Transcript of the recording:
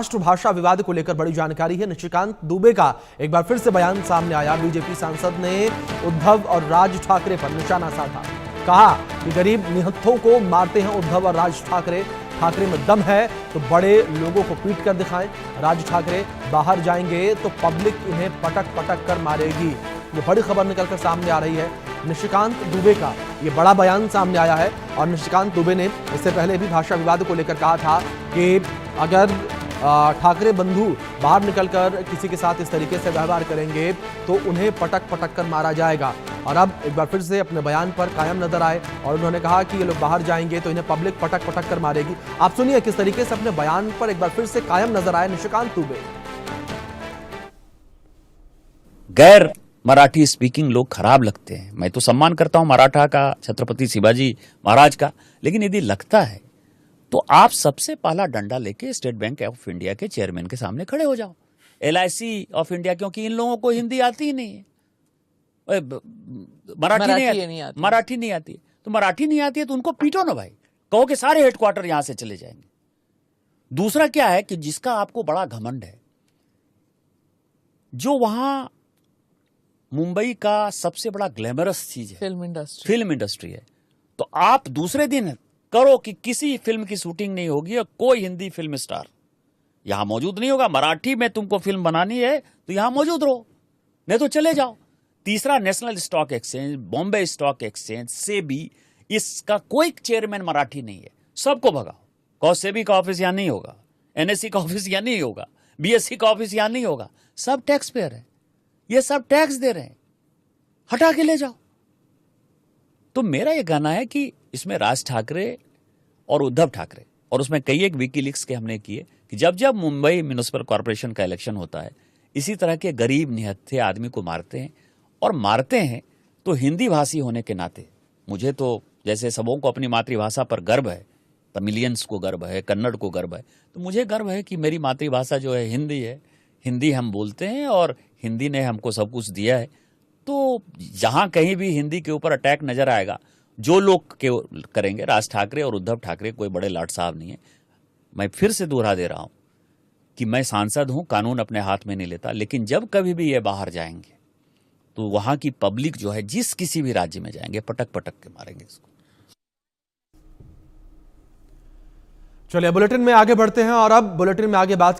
राष्ट्रभाषा विवाद को लेकर बड़ी जानकारी है। निशिकांत दुबे का एक बार फिर से बयान सामने आया। बीजेपी सांसद ने उद्धव और राज ठाकरे पर निशाना साधा। कहा कि गरीब निहत्थों को मारते हैं उद्धव और राज ठाकरे। ठाकरे में दम है तो बड़े लोगों को पीट कर दिखाएं। राज ठाकरे बाहर जाएंगे तो पब्लिक इन्हें पटक पटक कर मारेगी। ये बड़ी खबर निकलकर सामने आ रही है। निशिकांत दुबे का ये बड़ा बयान सामने आया है और निशिकांत दुबे ने इससे पहले भी भाषा विवाद को लेकर कहा था कि अगर ठाकरे बंधु बाहर निकलकर किसी के साथ इस तरीके से व्यवहार करेंगे तो उन्हें पटक पटक कर मारा जाएगा। और अब एक बार फिर से अपने बयान पर कायम नजर आए और उन्होंने कहा कि ये लोग बाहर जाएंगे तो इन्हें पब्लिक पटक पटक कर मारेगी। आप सुनिए किस तरीके से अपने बयान पर एक बार फिर से कायम नजर आए निशिकांत दुबे। गैर मराठी स्पीकिंग लोग खराब लगते हैं। मैं तो सम्मान करता हूं मराठा का, छत्रपति शिवाजी महाराज का, लेकिन यदि लगता है तो आप सबसे पहला डंडा लेके स्टेट बैंक ऑफ इंडिया के चेयरमैन के सामने खड़े हो जाओ। LIC ऑफ इंडिया, क्योंकि इन लोगों को हिंदी आती ही नहीं है, मराठी नहीं आती। मराठी नहीं आती तो मराठी नहीं आती है तो उनको पीटो ना भाई, कहो कि सारे हेडक्वार्टर यहां से चले जाएंगे। दूसरा क्या है कि जिसका आपको बड़ा घमंड है, जो वहां मुंबई का सबसे बड़ा ग्लैमरस चीज है फिल्म इंडस्ट्री है, तो आप दूसरे दिन करो कि किसी फिल्म की शूटिंग नहीं होगी और कोई हिंदी फिल्म स्टार यहां मौजूद नहीं होगा। मराठी में तुमको फिल्म बनानी है तो यहां मौजूद रहो, नहीं तो चले जाओ। तीसरा, national stock exchange, Bombay stock exchange, SEBI, इसका कोई चेयरमैन मराठी नहीं है। सबको भगाओ, कहो सेबी का ऑफिस यहां नहीं होगा, NSE का ऑफिस यहां नहीं होगा, BSE का ऑफिस यहां नहीं होगा। सब टैक्स पेयर है, ये सब टैक्स दे रहे हैं, हटा के ले जाओ। तो मेरा यह कहना है कि इसमें राज ठाकरे और उद्धव ठाकरे, और उसमें कई एक विकीलीक्स के हमने किए कि जब जब मुंबई म्युनिसिपल कॉर्पोरेशन का इलेक्शन होता है, इसी तरह के गरीब निहत्थे आदमी को मारते हैं। और मारते हैं तो हिंदी भाषी होने के नाते मुझे तो, जैसे सबों को अपनी मातृभाषा पर गर्व है, तमिलियंस को गर्व है, कन्नड़ को गर्व है, तो मुझे गर्व है कि मेरी मातृभाषा जो है हिंदी है। हिंदी हम बोलते हैं और हिंदी ने हमको सब कुछ दिया है। तो जहां कहीं भी हिंदी के ऊपर अटैक नजर आएगा, जो लोग करेंगे, राज ठाकरे और उद्धव ठाकरे कोई बड़े लाट साहब नहीं है। मैं फिर से दोहरा दे रहा हूं कि मैं सांसद हूं, कानून अपने हाथ में नहीं लेता, लेकिन जब कभी भी ये बाहर जाएंगे तो वहां की पब्लिक जो है, जिस किसी भी राज्य में जाएंगे, पटक पटक के मारेंगे इसको। चलिए बुलेटिन में आगे बढ़ते हैं और अब बुलेटिन में आगे बात